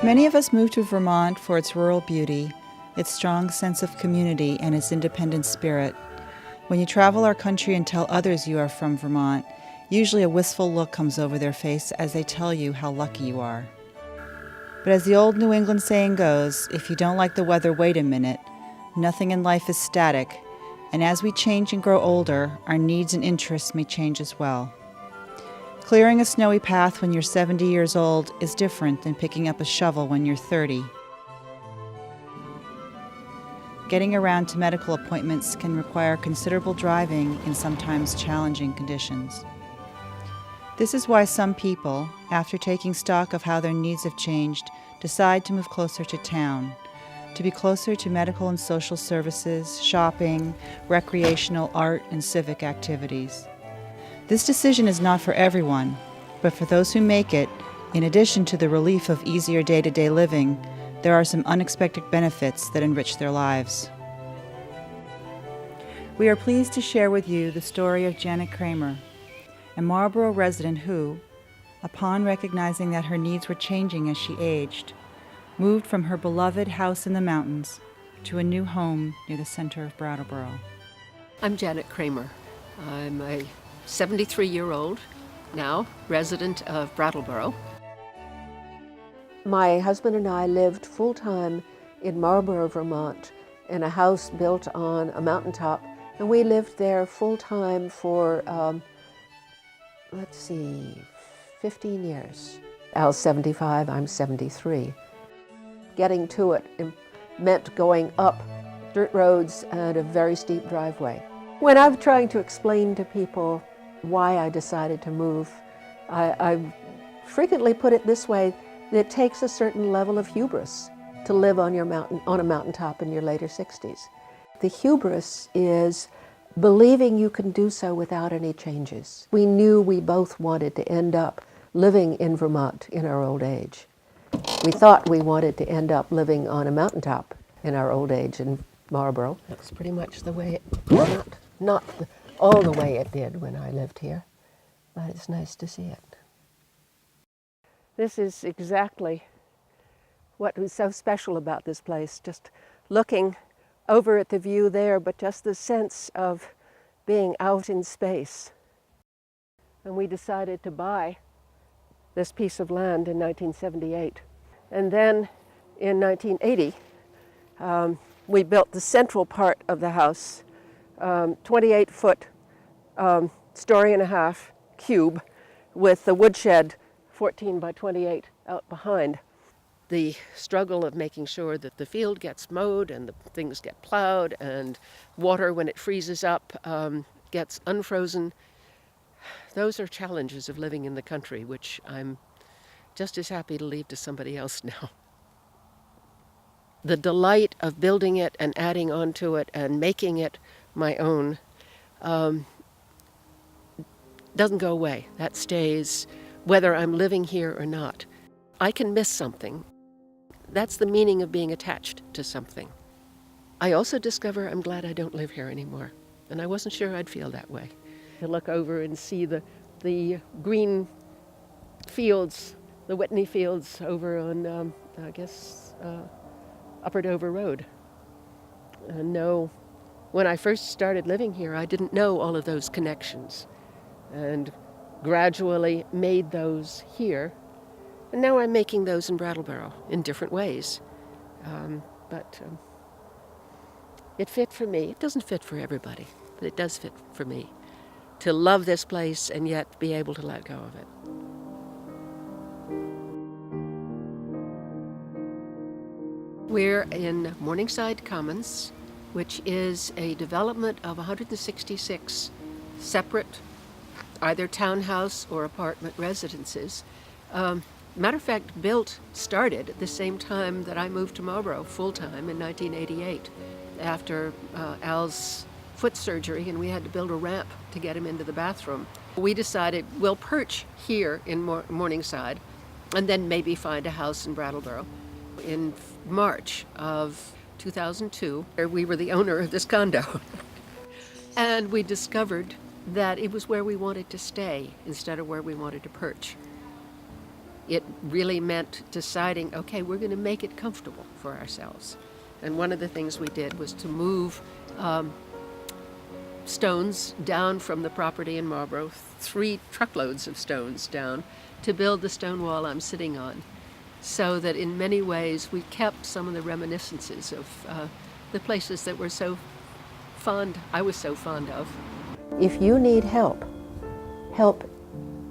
Many of us move to Vermont for its rural beauty, its strong sense of community, and its independent spirit. When you travel our country and tell others you are from Vermont, usually a wistful look comes over their face as they tell you how lucky you are. But as the old New England saying goes, if you don't like the weather, wait a minute. Nothing in life is static, and as we change and grow older, our needs and interests may change as well. Clearing a snowy path when you're 70 years old is different than picking up a shovel when you're 30. Getting around to medical appointments can require considerable driving in sometimes challenging conditions. This is why some people, after taking stock of how their needs have changed, decide to move closer to town, to be closer to medical and social services, shopping, recreational, art, and civic activities. This decision is not for everyone, but for those who make it, in addition to the relief of easier day-to-day living, there are some unexpected benefits that enrich their lives. We are pleased to share with you the story of Janet Cramer, a Marlboro resident who, upon recognizing that her needs were changing as she aged, moved from her beloved house in the mountains to a new home near the center of Brattleboro. I'm Janet Cramer. I'm a 73-year-old now, resident of Brattleboro. My husband and I lived full-time in Marlboro, Vermont, in a house built on a mountaintop, and we lived there full-time for, 15 years. Al's 75, I'm 73. Getting to it meant going up dirt roads and a very steep driveway. When I'm trying to explain to people why I decided to move, I frequently put it this way: it takes a certain level of hubris to live on a mountaintop in your later 60s. The hubris is believing you can do so without any changes. We knew we both wanted to end up living in Vermont in our old age. We thought we wanted to end up living on a mountaintop in our old age in Marlboro. That's pretty much the way it, not all the way it did when I lived here, but it's nice to see it. This is exactly what was so special about this place, just looking over at the view there, but just the sense of being out in space. And we decided to buy this piece of land in 1978. And then in 1980, we built the central part of the house, 28-foot, story and a half cube with the woodshed 14 by 28 out behind. The struggle of making sure that the field gets mowed and the things get plowed and water, when it freezes up, gets unfrozen. Those are challenges of living in the country, which I'm just as happy to leave to somebody else now. The delight of building it and adding onto it and making it my own doesn't go away. That stays whether I'm living here or not. I can miss something. That's the meaning of being attached to something. I also discover I'm glad I don't live here anymore, and I wasn't sure I'd feel that way. To look over and see the green fields, the Whitney fields over on, Upper Dover Road. And know, when I first started living here, I didn't know all of those connections, and gradually made those here. And now I'm making those in Brattleboro in different ways. But it fit for me. It doesn't fit for everybody, but it does fit for me to love this place and yet be able to let go of it. We're in Morningside Commons, which is a development of 166 separate, either townhouse or apartment residences. Matter of fact, started at the same time that I moved to Marlboro full-time in 1988 after Al's foot surgery, and we had to build a ramp to get him into the bathroom. We decided we'll perch here in Morningside and then maybe find a house in Brattleboro. In March of 2002, we were the owner of this condo. And we discovered that it was where we wanted to stay instead of where we wanted to perch. it really meant deciding, okay, we're going to make it comfortable for ourselves. And one of the things we did was to move stones down from the property in Marlboro, 3 truckloads of stones down, to build the stone wall I'm sitting on, so that in many ways we kept some of the reminiscences of the places that were so I was so fond of. If you need help, help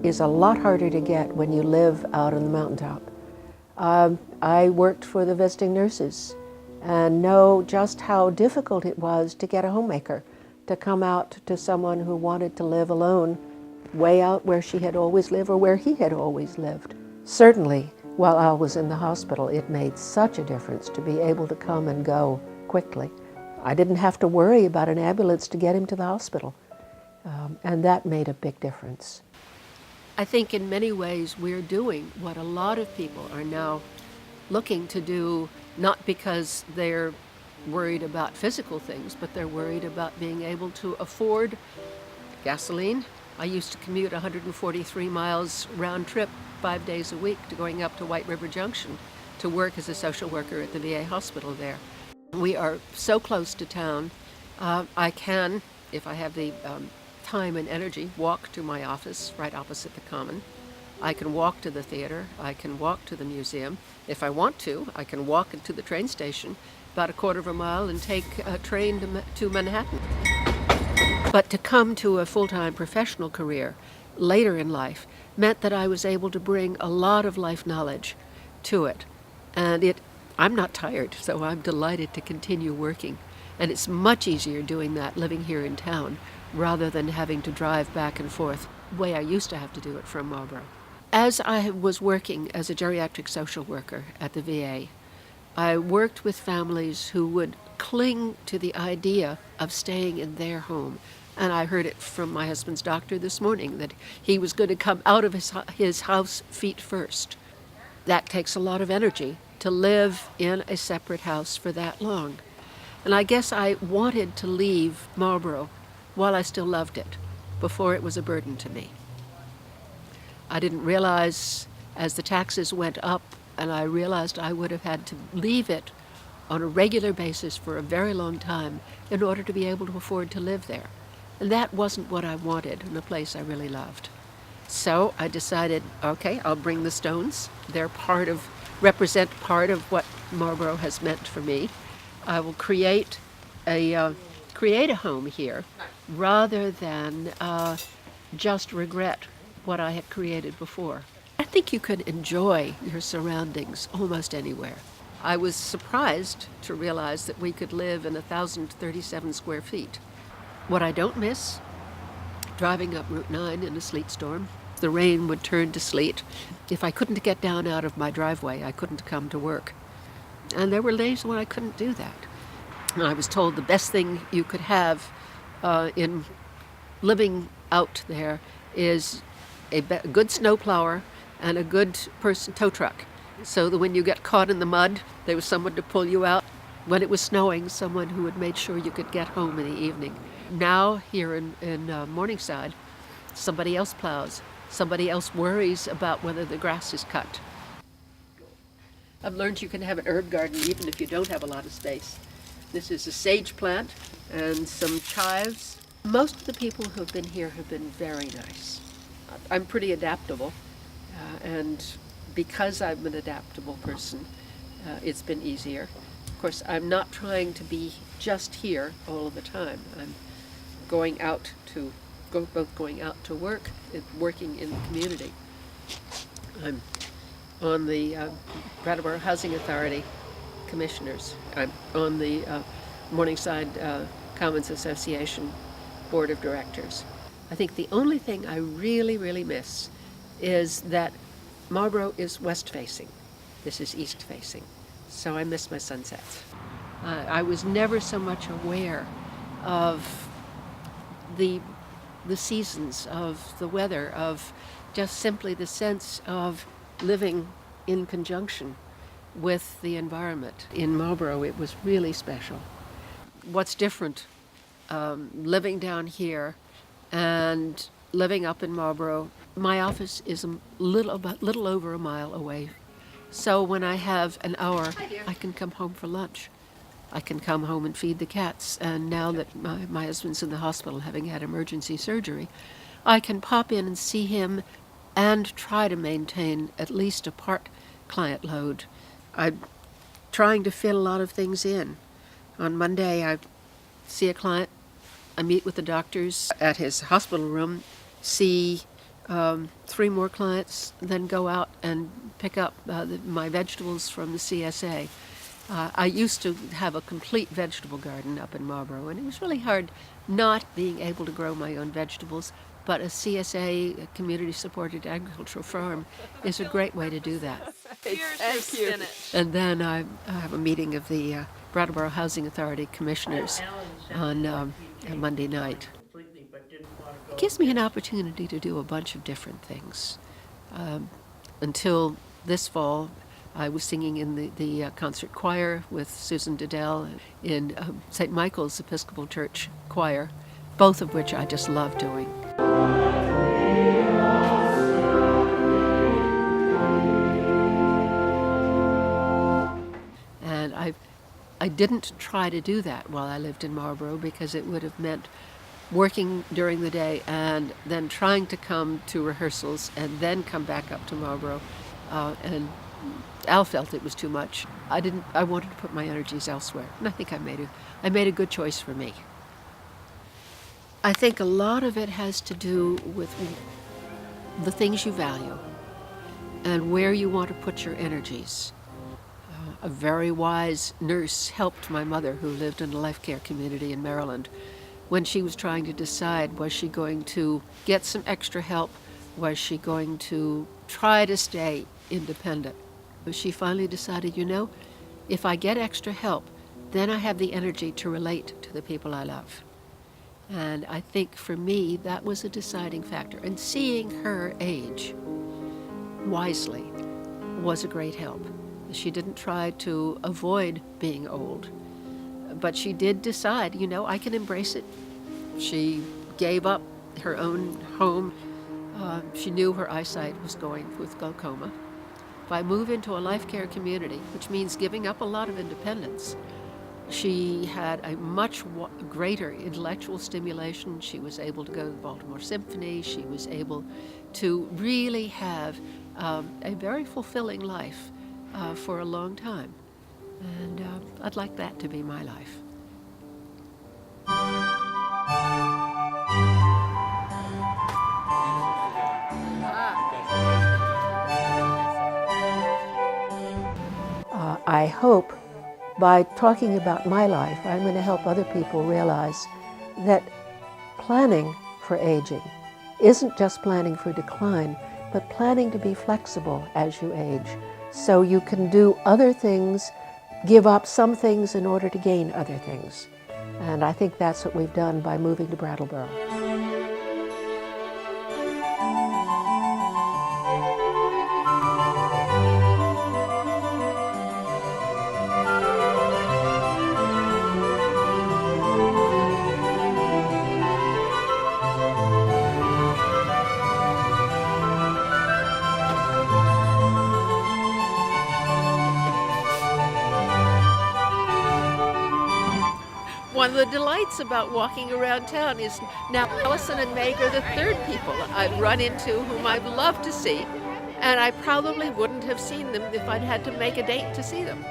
is a lot harder to get when you live out on the mountaintop. I worked for the visiting nurses and know just how difficult it was to get a homemaker to come out to someone who wanted to live alone way out where she had always lived or where he had always lived. Certainly, while I was in the hospital, it made such a difference to be able to come and go quickly. I didn't have to worry about an ambulance to get him to the hospital, and that made a big difference. I think in many ways we're doing what a lot of people are now looking to do, not because they're worried about physical things, but they're worried about being able to afford gasoline. I used to commute 143 miles round trip 5 days a week to going up to White River Junction to work as a social worker at the VA hospital there. We are so close to town. I can, if I have the time and energy, walk to my office right opposite the Common. I can walk to the theater. I can walk to the museum. If I want to, I can walk to the train station about a quarter of a mile and take a train to Manhattan. But to come to a full-time professional career later in life meant that I was able to bring a lot of life knowledge to it. And I'm not tired, so I'm delighted to continue working. And it's much easier doing that living here in town rather than having to drive back and forth the way I used to have to do it from Marlboro. As I was working as a geriatric social worker at the VA, I worked with families who would cling to the idea of staying in their home. And I heard it from my husband's doctor this morning that he was going to come out of his house feet first. That takes a lot of energy to live in a separate house for that long. And I guess I wanted to leave Marlboro while I still loved it, before it was a burden to me. I didn't realize as the taxes went up and I realized I would have had to leave it on a regular basis for a very long time in order to be able to afford to live there. And that wasn't what I wanted in a place I really loved. So I decided, okay, I'll bring the stones. They're represent part of what Marlboro has meant for me. I will create a home here rather than just regret what I had created before. I think you can enjoy your surroundings almost anywhere. I was surprised to realize that we could live in 1,037 square feet. What I don't miss, driving up Route 9 in a sleet storm. The rain would turn to sleet. If I couldn't get down out of my driveway, I couldn't come to work. And there were days when I couldn't do that. And I was told the best thing you could have in living out there is a good snowplower and a good tow truck, so that when you get caught in the mud, there was someone to pull you out. When it was snowing, someone who had made sure you could get home in the evening. Now, here in Morningside, somebody else plows. Somebody else worries about whether the grass is cut. I've learned you can have an herb garden even if you don't have a lot of space. This is a sage plant and some chives. Most of the people who have been here have been very nice. I'm pretty adaptable, and because I'm an adaptable person, it's been easier. Of course, I'm not trying to be just here all of the time. I'm going out to work and working in the community. I'm on the Brattleboro Housing Authority commissioners. I'm on the Morningside Commons Association Board of Directors. I think the only thing I really, really miss is that Marlboro is west-facing. This is east-facing. So I miss my sunsets. I was never so much aware of the seasons, of the weather, of just simply the sense of living in conjunction with the environment. In Marlboro, it was really special. What's different living down here and living up in Marlboro, my office is a little over a mile away. So when I have an hour, I can come home for lunch. I can come home and feed the cats. And now that my husband's in the hospital having had emergency surgery, I can pop in and see him and try to maintain at least a part client load. I'm trying to fit a lot of things in. On Monday, I see a client. I meet with the doctors at his hospital room, see 3 more clients, then go out and pick up my vegetables from the CSA. I used to have a complete vegetable garden up in Marlboro, and it was really hard not being able to grow my own vegetables, but a CSA, a community-supported agricultural farm, is a great way to do that. Thank you. And then I have a meeting of the Brattleboro Housing Authority commissioners on Monday night. It gives me an opportunity to do a bunch of different things. Until this fall, I was singing in the concert choir with Susan Bedell in St. Michael's Episcopal Church choir, both of which I just love doing. And I didn't try to do that while I lived in Marlboro because it would have meant working during the day and then trying to come to rehearsals and then come back up to Marlboro. And Al felt it was too much. I wanted to put my energies elsewhere, and I think I made a good choice for me. I think a lot of it has to do with the things you value and where you want to put your energies. A very wise nurse helped my mother, who lived in a life care community in Maryland, when she was trying to decide, was she going to get some extra help? Was she going to try to stay independent? She finally decided, if I get extra help, then I have the energy to relate to the people I love. And I think for me, that was a deciding factor. And seeing her age wisely was a great help. She didn't try to avoid being old, but she did decide, I can embrace it. She gave up her own home. She knew her eyesight was going with glaucoma. If I move into a life care community, which means giving up a lot of independence, she had a much greater intellectual stimulation. She was able to go to the Baltimore Symphony. She was able to really have a very fulfilling life for a long time. And I'd like that to be my life. I hope by talking about my life, I'm going to help other people realize that planning for aging isn't just planning for decline, but planning to be flexible as you age. So you can do other things, give up some things in order to gain other things. And I think that's what we've done by moving to Brattleboro. One of the delights about walking around town is now Allison and Meg are the third people I've run into whom I'd love to see, and I probably wouldn't have seen them if I'd had to make a date to see them.